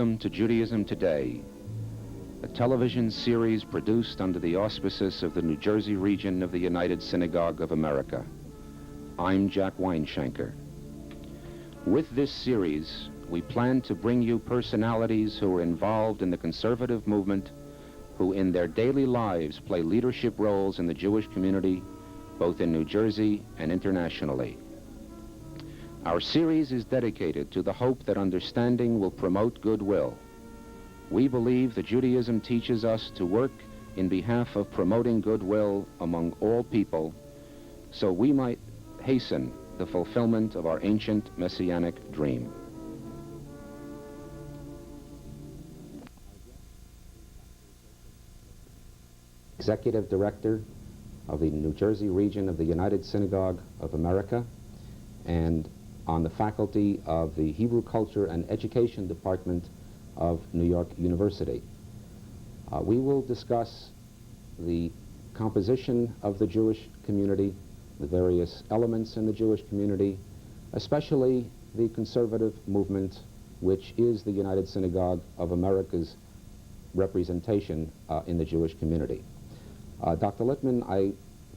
Welcome to Judaism Today, a television series produced under the auspices of the New Jersey region of the United Synagogue of America. I'm Jack Weinshanker. With this series, we plan to bring you personalities who are involved in the conservative movement, who in their daily lives play leadership roles in the Jewish community, both in New Jersey and internationally. Our series is dedicated to the hope that understanding will promote goodwill. We believe that Judaism teaches us to work in behalf of promoting goodwill among all people, so we might hasten the fulfillment of our ancient messianic dream. Executive Director of the New Jersey region of the United Synagogue of America, and on the faculty of the Hebrew Culture and Education Department of New York University. We will discuss the composition of the Jewish community, the various elements in the Jewish community, especially the conservative movement, which is the United Synagogue of America's representation in the Jewish community. Dr. Litman, I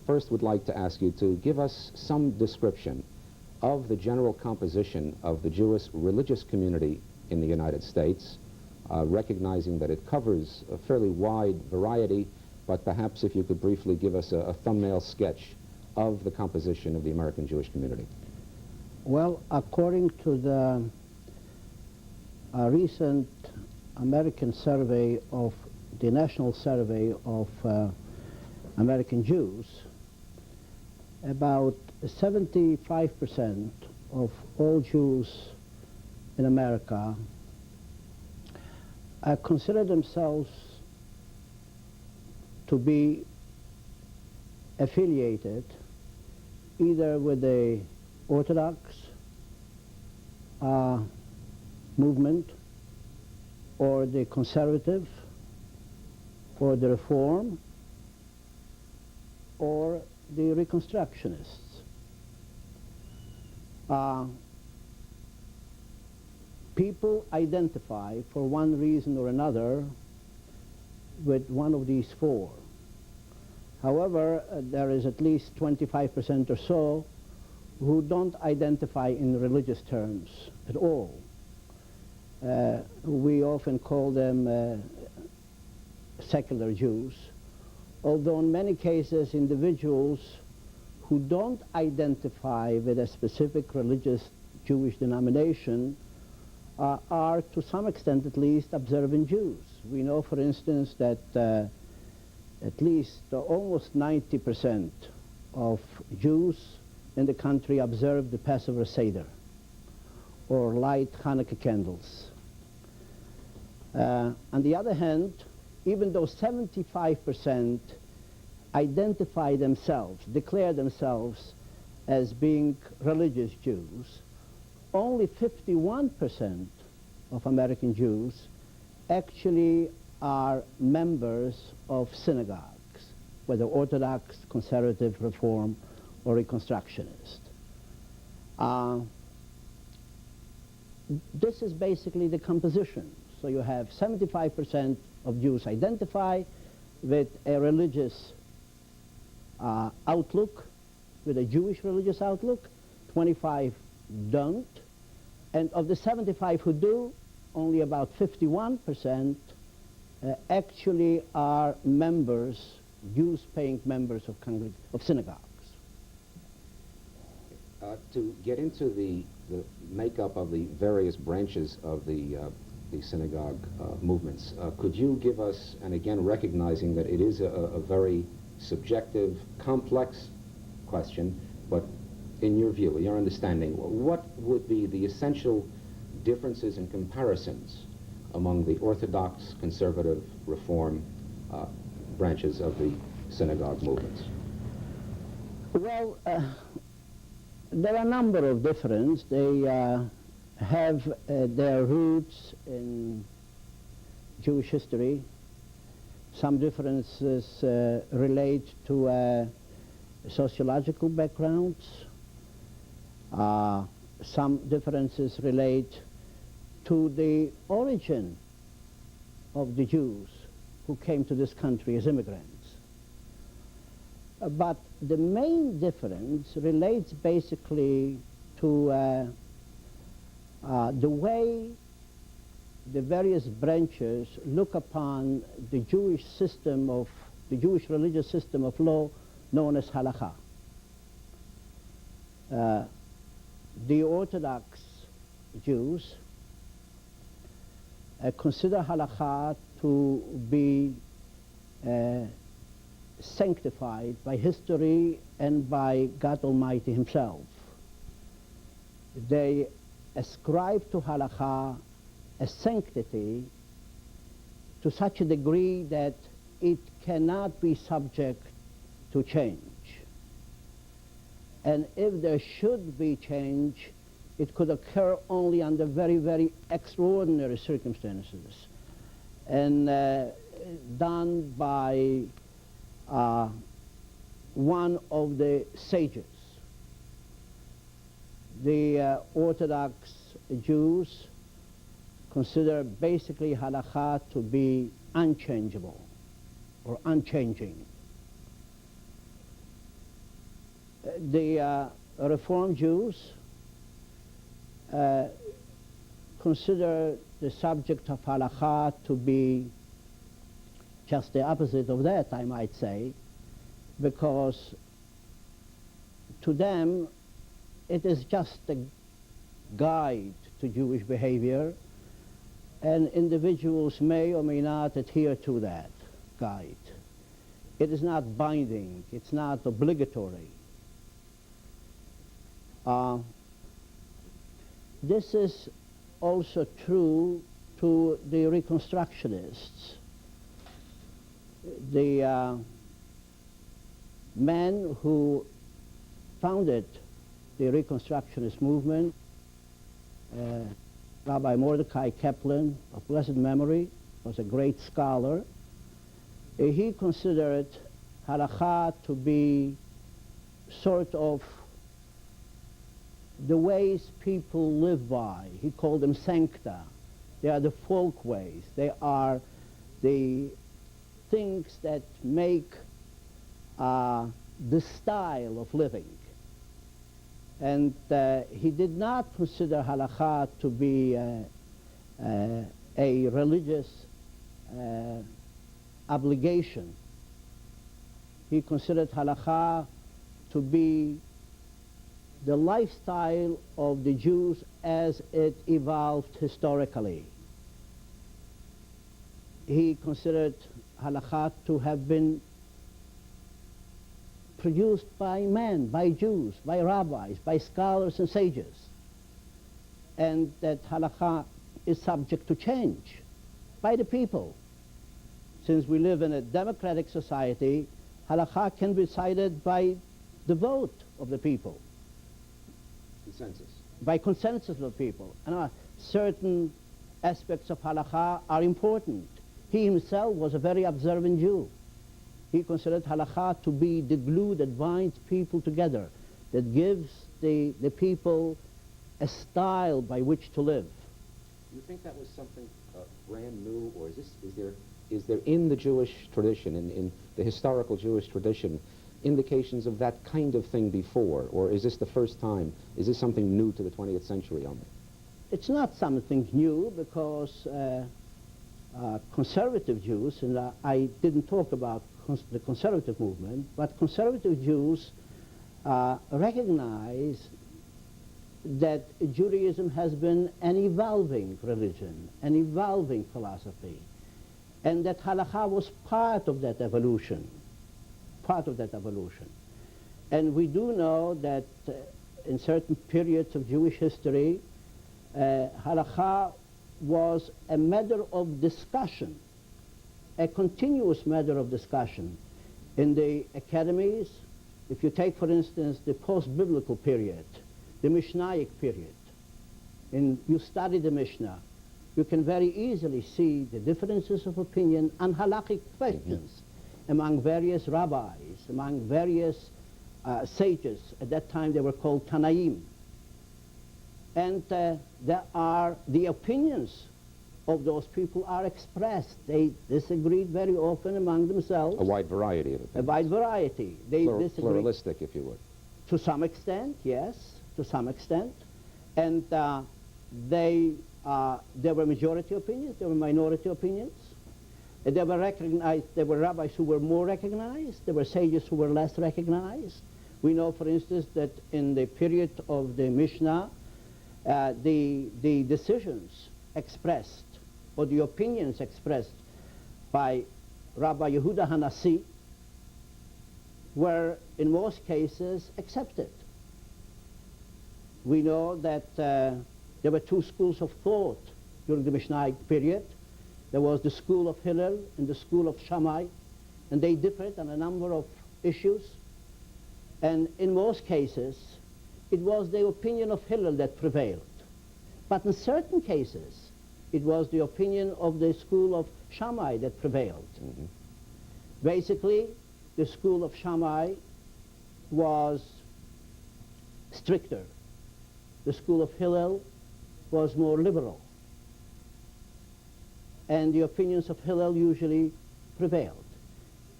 first would like to ask you to give us some description of the general composition of the Jewish religious community in the United States, recognizing that it covers a fairly wide variety, but perhaps if you could briefly give us a thumbnail sketch of the composition of the American Jewish community. Well, according to the recent American survey of the National Survey of American Jews, about 75% of all Jews in America consider themselves to be affiliated either with the Orthodox movement, or the Conservative, or the Reform, or the Reconstructionists. People identify, for one reason or another, with one of these four. However, there is at least 25% or so who don't identify in religious terms at all. We often call them secular Jews, although in many cases individuals who don't identify with a specific religious Jewish denomination are, to some extent at least, observant Jews. We know, for instance, that at least almost 90% of Jews in the country observe the Passover Seder, or light Hanukkah candles. On the other hand, even though 75% identify themselves, declare themselves as being religious Jews, only 51% of American Jews actually are members of synagogues, whether Orthodox, Conservative, Reform, or Reconstructionist. This is basically the composition. So you have 75% of Jews identify with a religious outlook, with a Jewish religious outlook, 25 don't, and of the 75 who do, only about 51% actually are members, Jews-paying members of synagogues. To get into the makeup of the various branches of the synagogue movements, could you give us, and again recognizing that it is a very subjective, complex question, but in your view, in your understanding, what would be the essential differences and comparisons among the Orthodox, Conservative, Reform branches of the synagogue movements? Well, there are a number of differences. They have their roots in Jewish history. Some differences relate to sociological backgrounds. Some differences relate to the origin of the Jews who came to this country as immigrants. But the main difference relates basically to the way the various branches look upon the Jewish system of, the Jewish religious system of law known as halakha. The Orthodox Jews consider halakha to be sanctified by history and by God Almighty Himself. They ascribe to halakha a sanctity to such a degree that it cannot be subject to change. And if there should be change, it could occur only under very, very extraordinary circumstances, and done by one of the sages. The Orthodox Jews consider basically halakha to be unchangeable or unchanging. The Reform Jews consider the subject of halakha to be just the opposite of that, I might say, because to them it is just a guide to Jewish behavior, and individuals may or may not adhere to that guide. It is not binding, it's not obligatory. This is also true to the Reconstructionists. The men who founded the Reconstructionist movement, Rabbi Mordecai Kaplan, of blessed memory, was a great scholar. He considered halakha to be sort of the ways people live by. He called them sancta. They are the folk ways. They are the things that make the style of living. And he did not consider halakha to be a religious obligation. He considered halakha to be the lifestyle of the Jews as it evolved historically. He considered halakha to have been produced by men, by Jews, by rabbis, by scholars and sages, and that halakha is subject to change by the people. Since we live in a democratic society, halakha can be decided by the vote of the people. Consensus. By consensus of the people. And certain aspects of halakha are important. He himself was a very observant Jew. He considered halakha to be the glue that binds people together, that gives the people a style by which to live. Do you think that was something brand new, or is there in the Jewish tradition, in the historical Jewish tradition, indications of that kind of thing before, or is this the first time? Is this something new to the 20th century only? It's not something new, because conservative Jews, and I didn't talk about the conservative movement, but conservative Jews recognize that Judaism has been an evolving religion, an evolving philosophy, and that halakha was part of that evolution, And we do know that in certain periods of Jewish history, halakha was a matter of discussion, a continuous matter of discussion. In the academies, if you take, for instance, the post-biblical period, the Mishnaic period, and you study the Mishnah, you can very easily see the differences of opinion on halakhic questions among various rabbis, among various sages. At that time they were called Tanaim. And the opinions of those people are expressed. They disagreed very often among themselves. A wide variety of opinions. A wide variety. They disagreed. Pluralistic, if you would. To some extent, yes, to some extent. And there were majority opinions, there were minority opinions. There were recognized, there were rabbis who were more recognized, there were sages who were less recognized. We know, for instance, that in the period of the Mishnah, the decisions expressed, or the opinions expressed by Rabbi Yehuda Hanassi were, in most cases, accepted. We know that there were two schools of thought during the Mishnaic period. There was the school of Hillel and the school of Shammai, and they differed on a number of issues. And in most cases, it was the opinion of Hillel that prevailed. But in certain cases, it was the opinion of the school of Shammai that prevailed. Mm-hmm. Basically, the school of Shammai was stricter. The school of Hillel was more liberal. And the opinions of Hillel usually prevailed.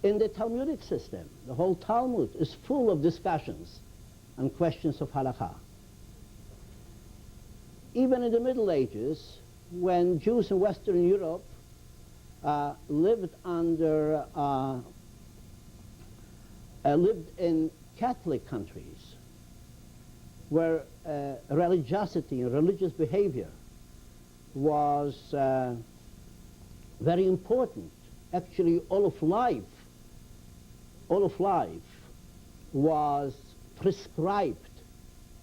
In the Talmudic system, the whole Talmud is full of discussions on questions of halakha. Even in the Middle Ages, when Jews in Western Europe lived in Catholic countries, where religiosity and religious behavior was very important. Actually, all of life was prescribed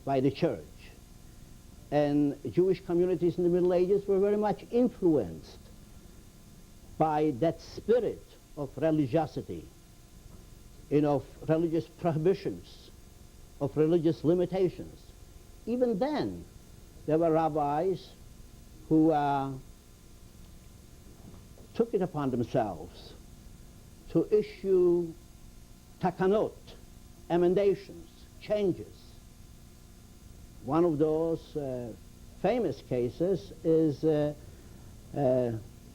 by the church. And Jewish communities in the Middle Ages were very much influenced by that spirit of religiosity, of religious prohibitions, of religious limitations. Even then, there were rabbis who took it upon themselves to issue takanot, emendations, changes. One of those famous cases is the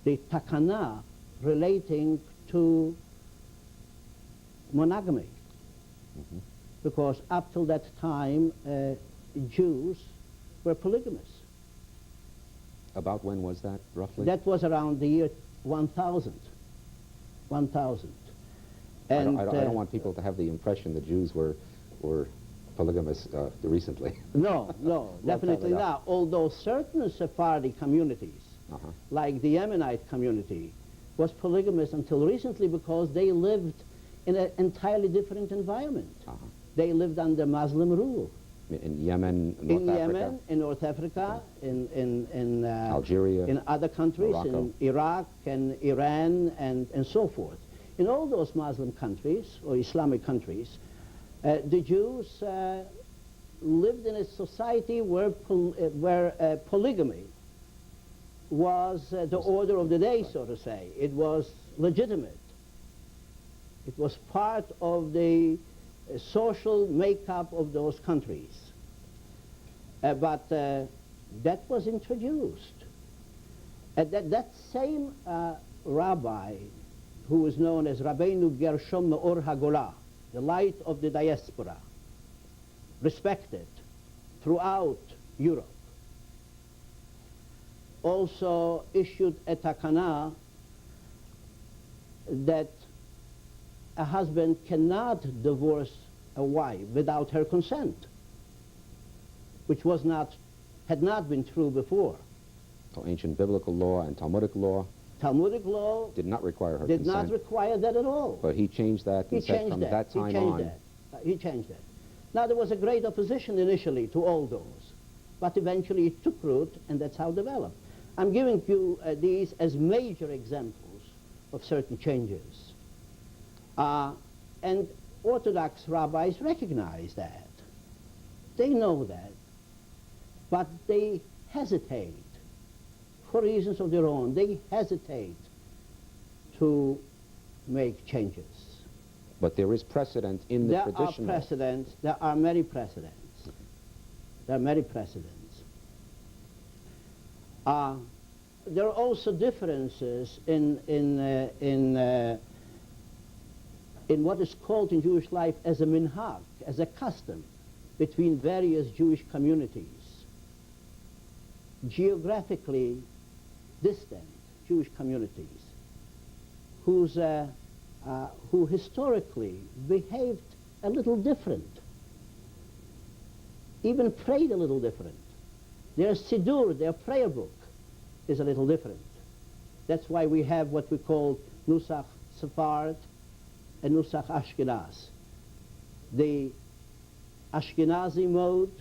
takana relating to monogamy. Mm-hmm. Because up till that time, Jews were polygamous. About when was that, roughly? That was around the year 1000. 1000. And I don't want people to have the impression that Jews were polygamous recently. No, definitely not. Although certain Sephardi communities, like the Yemenite community, was polygamous until recently because they lived in an entirely different environment. They lived under Muslim rule. In Yemen, North Africa? Yemen, in North Africa, in Algeria, in other countries, Morocco. in Iraq and Iran and so forth. In all those Muslim countries, or Islamic countries, the Jews lived in a society where polygamy was the order of the day, so to say. It was legitimate. It was part of the social makeup of those countries. But that was introduced. That same rabbi, who was known as Rabbeinu Gershom Me'or HaGolah, the light of the diaspora, respected throughout Europe, also issued a takana that a husband cannot divorce a wife without her consent, which had not been true before. So ancient biblical law and Talmudic law Did not require her consent. Did not require that at all. But he changed that and said from that time on. He changed that. Now, there was a great opposition initially to all those, but eventually it took root, and that's how it developed. I'm giving you these as major examples of certain changes. And Orthodox rabbis recognize that. They know that. But they hesitate, for reasons of their own. They hesitate to make changes. But there is precedent in the traditional. There are many precedents. There are many precedents. There are also differences in what is called in Jewish life as a minhag, as a custom, between various Jewish communities. Geographically distant Jewish communities who historically behaved a little different, even prayed a little different. Their Siddur, their prayer book, is a little different. That's why we have what we call Nusach Sephard and Nusach Ashkenaz. The Ashkenazi mode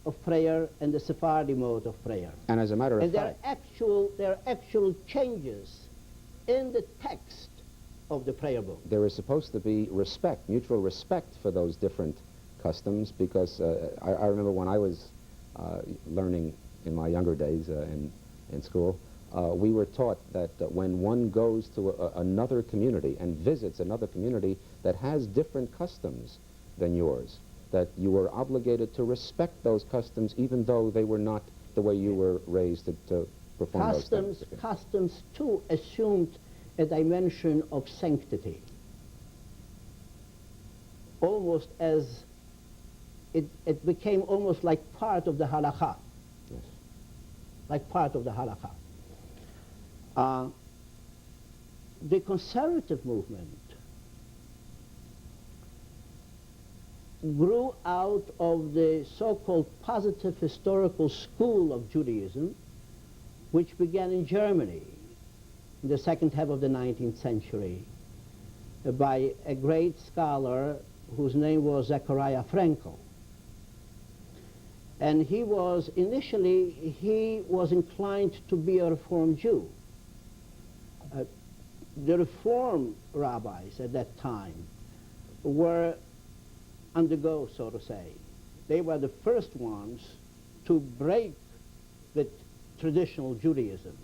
of prayer and the Sephardi mode of prayer. And as a matter of and fact, there are actual changes in the text of the prayer book. there is supposed to be respect, mutual respect for those different customs, because I remember when I was learning in my younger days in school, we were taught that when one goes to another community and visits another community that has different customs than yours, that you were obligated to respect those customs even though they were not the way you were raised to perform those things. Customs too assumed a dimension of sanctity, almost as it became almost like part of the halakha. Yes. Like part of the halakha. The conservative movement grew out of the so-called positive historical school of Judaism, which began in Germany in the second half of the 19th century by a great scholar whose name was Zechariah Frankl. And he was inclined to be a Reform Jew. The Reform rabbis at that time were on the go, so to say. They were the first ones to break with traditional Judaism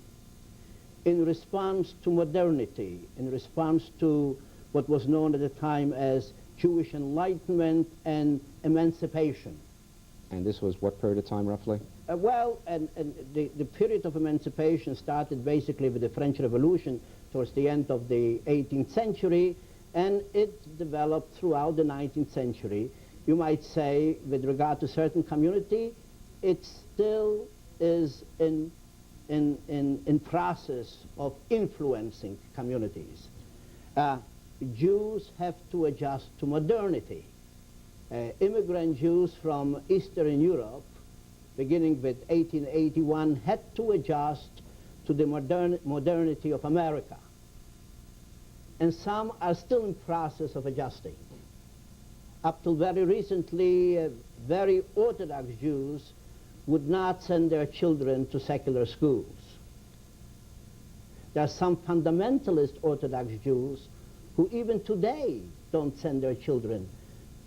in response to modernity, in response to what was known at the time as Jewish enlightenment and emancipation. And this was what period of time, roughly? The period of emancipation started basically with the French Revolution towards the end of the 18th century, and it developed throughout the 19th century. You might say, with regard to certain community, it still is in process of influencing communities. Jews have to adjust to modernity. Immigrant Jews from Eastern Europe, beginning with 1881, had to adjust to the modernity of America. And some are still in process of adjusting. Up till very recently, very Orthodox Jews would not send their children to secular schools. There are some fundamentalist Orthodox Jews who even today don't send their children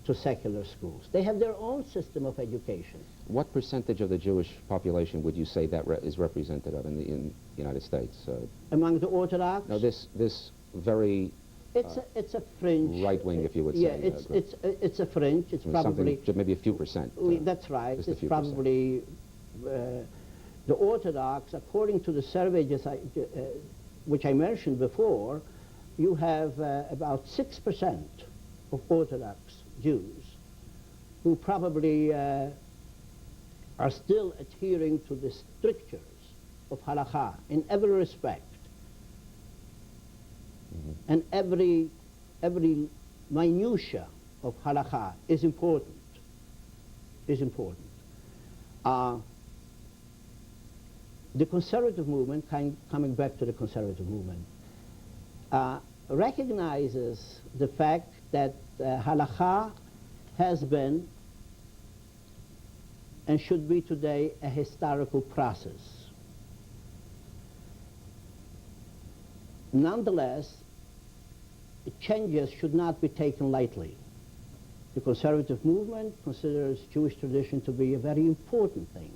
to secular schools. They have their own system of education. What percentage of the Jewish population would you say that is represented of in the United States? Among the Orthodox? No, this very it's a fringe. right-wing, if you would yeah, say. it's a fringe. It's probably maybe a few percent. That's right. Just It's a few probably the Orthodox, according to the survey which I mentioned before. You have about 6% of Orthodox Jews who probably are still adhering to the strictures of halakha in every respect. Mm-hmm. And every minutia of halakha is important. The conservative movement, coming back to the conservative movement, recognizes the fact that halakha has been and should be today a historical process. Nonetheless, changes should not be taken lightly. The conservative movement considers Jewish tradition to be a very important thing,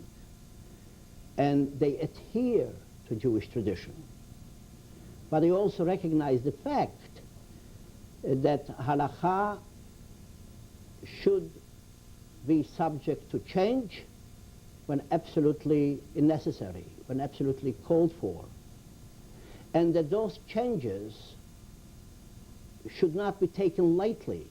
and they adhere to Jewish tradition. But they also recognize the fact that halakha should be subject to change when absolutely necessary, when absolutely called for, and that those changes should not be taken lightly,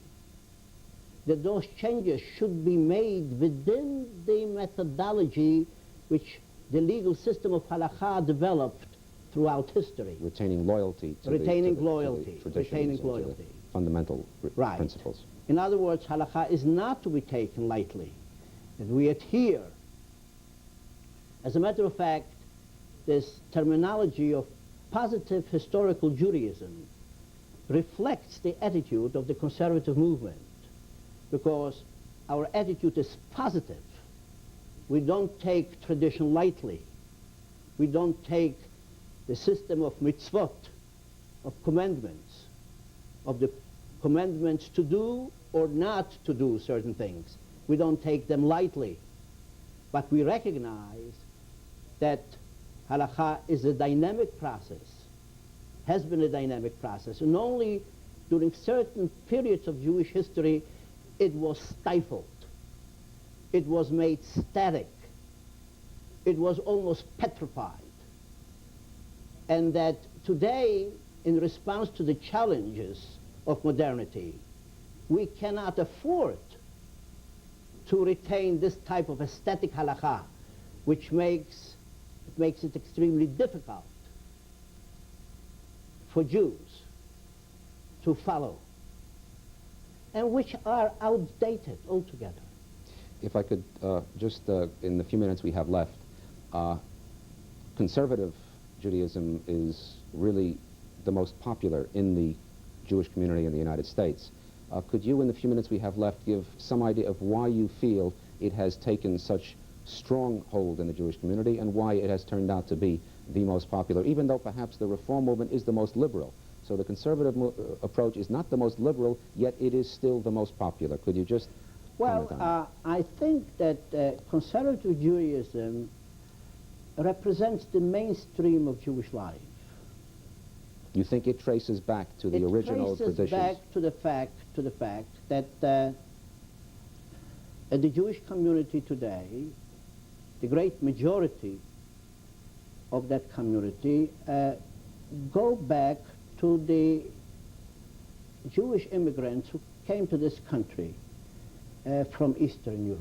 that those changes should be made within the methodology which the legal system of halakha developed throughout history. Retaining loyalty to Retaining the loyalty, traditions retaining and to the loyalty. fundamental Right. principles. In other words, halakha is not to be taken lightly, that we adhere. As a matter of fact, this terminology of positive historical Judaism reflects the attitude of the conservative movement, because our attitude is positive. We don't take tradition lightly. We don't take the system of mitzvot, of commandments, of the commandments to do or not to do certain things. We don't take them lightly. But we recognize that halakha is a dynamic process, has been a dynamic process, and only during certain periods of Jewish history it was stifled. It was made static. It was almost petrified. And that today, in response to the challenges of modernity, we cannot afford to retain this type of aesthetic halakha, which makes it extremely difficult for Jews to follow, and which are outdated altogether. If I could just, in the few minutes we have left, conservative Judaism is really the most popular in the Jewish community in the United States. Could you, in the few minutes we have left, give some idea of why you feel it has taken such strong hold in the Jewish community and why it has turned out to be the most popular, even though perhaps the Reform movement is the most liberal? So the conservative approach is not the most liberal, yet it is still the most popular. Could you just comment on that? I think that conservative Judaism represents the mainstream of Jewish life. You think it traces back to the original traditions? It traces back to the fact that the Jewish community today, the great majority of that community, go back to the Jewish immigrants who came to this country from Eastern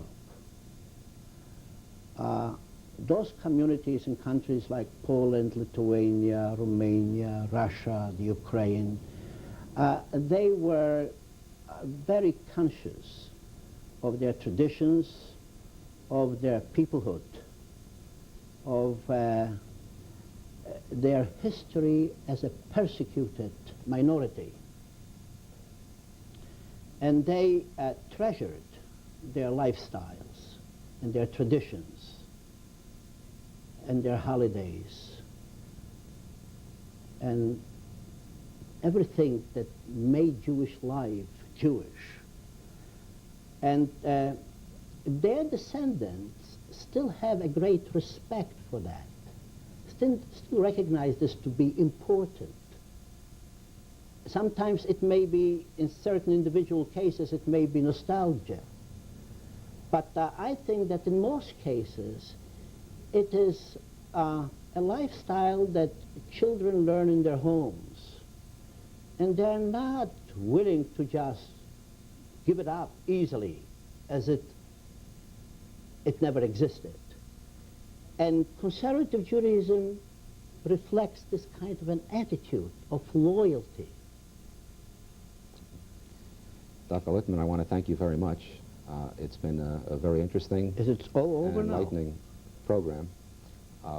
Europe. Those communities in countries like Poland, Lithuania, Romania, Russia, the Ukraine, they were very conscious of their traditions, of their peoplehood, of their history as a persecuted minority. And they treasured their lifestyles and their traditions and their holidays and everything that made Jewish life Jewish. And their descendants still have a great respect for that, still recognize this to be important. Sometimes it may be, in certain individual cases, it may be nostalgia. But I think that in most cases, it is a lifestyle that children learn in their homes. And they're not willing to just give it up easily, as it never existed. And conservative Judaism reflects this kind of an attitude of loyalty. Dr. Litman, I want to thank you very much. It's been a very interesting and enlightening program.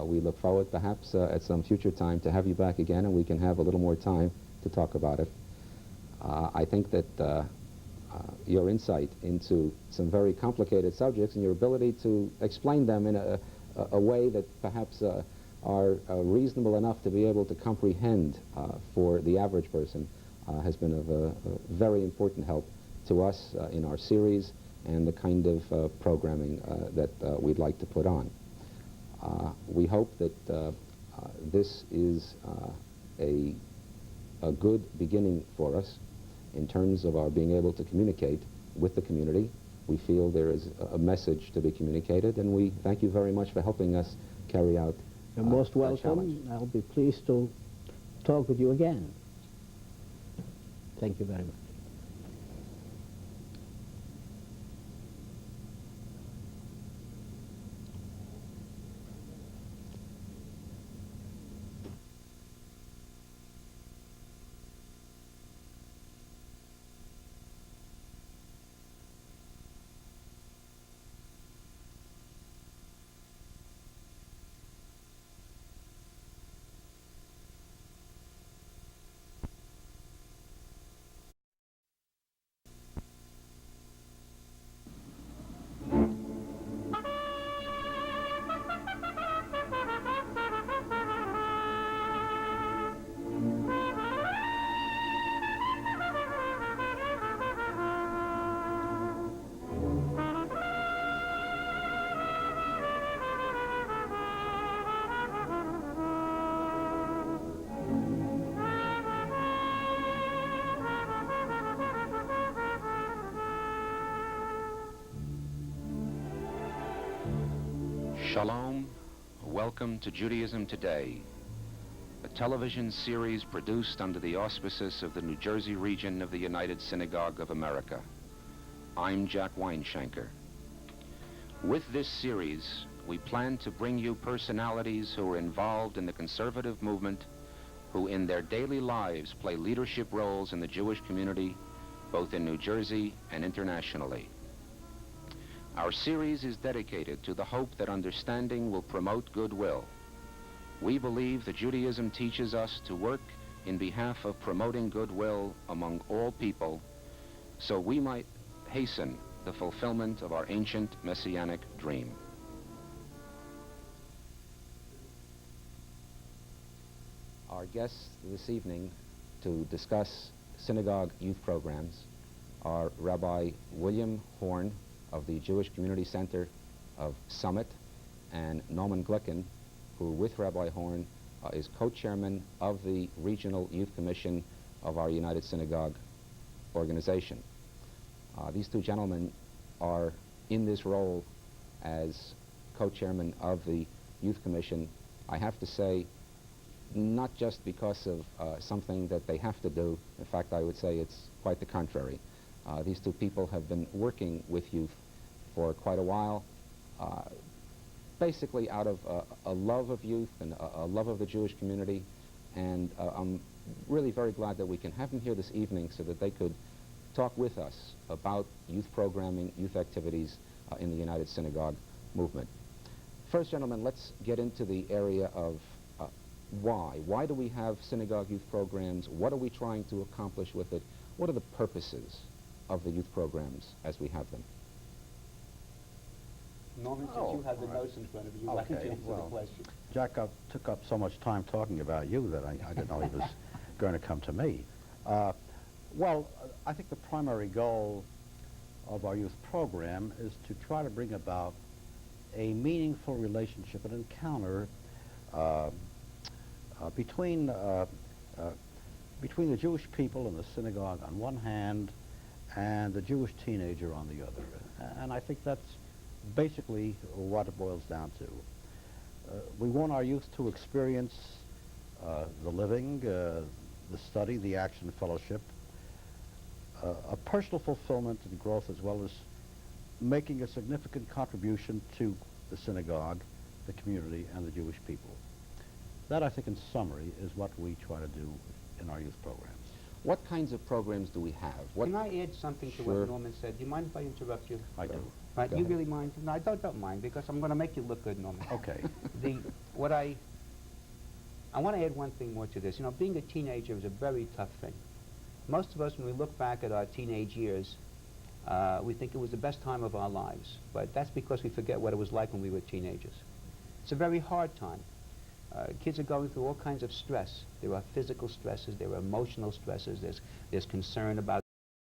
We look forward perhaps at some future time to have you back again and we can have a little more time to talk about it. I think that your insight into some very complicated subjects and your ability to explain them in a way that perhaps are reasonable enough to be able to comprehend for the average person has been of a very important help to us in our series and the kind of programming that we'd like to put on. We hope that this is a good beginning for us in terms of our being able to communicate with the community we feel there is a message to be communicated, and we thank you very much for helping us carry out You're most that welcome. challenge. I'll be pleased to talk with you again. Thank you very much. Shalom, welcome to Judaism Today, a television series produced under the auspices of the New Jersey region of the United Synagogue of America. I'm Jack Weinshanker. With this series, we plan to bring you personalities who are involved in the conservative movement, who in their daily lives play leadership roles in the Jewish community, both in New Jersey and internationally. Our series is dedicated to the hope that understanding will promote goodwill. We believe that Judaism teaches us to work in behalf of promoting goodwill among all people, so we might hasten the fulfillment of our ancient messianic dream. Our guests this evening to discuss synagogue youth programs are Rabbi William Horn of the Jewish Community Center of Summit, and Norman Glicken, who with Rabbi Horn is co-chairman of the Regional Youth Commission of our United Synagogue organization. These two gentlemen are in this role as co-chairman of the Youth Commission, I have to say, not just because of something that they have to do. In fact, I would say it's quite the contrary. These two people have been working with youth for quite a while, basically out of a love of youth and a love of the Jewish community, and I'm really very glad that we can have them here this evening so that they could talk with us about youth programming, youth activities in the United Synagogue movement. First, gentlemen, let's get into the area of why. Why do we have synagogue youth programs? What are we trying to accomplish with it? What are the purposes of the youth programs as we have them? Norman, since you have the notes in front of you, why don't you answer the question? Jack took up so much time talking about you that I didn't know he was going to come to me. Well, I think the primary goal of our youth program is to try to bring about a meaningful relationship, an encounter between the Jewish people and the synagogue on one hand and the Jewish teenager on the other. And I think that's basically what it boils down to. We want our youth to experience the living, the study, the action fellowship, a personal fulfillment and growth, as well as making a significant contribution to the synagogue, the community, and the Jewish people. That, I think, in summary, is what we try to do in our youth programs. What kinds of programs do we have? What Can I add something to Sure. what Norman said? Do you mind if I interrupt you? I do. Right, Go you ahead. really mind? No, I don't mind, because I'm going to make you look good, Norman. Okay. I want to add one thing more to this. You know, being a teenager is a very tough thing. Most of us, when we look back at our teenage years, we think it was the best time of our lives. But that's because we forget what it was like when we were teenagers. It's a very hard time. Kids are going through all kinds of stress. There are physical stresses, there are emotional stresses, there's concern about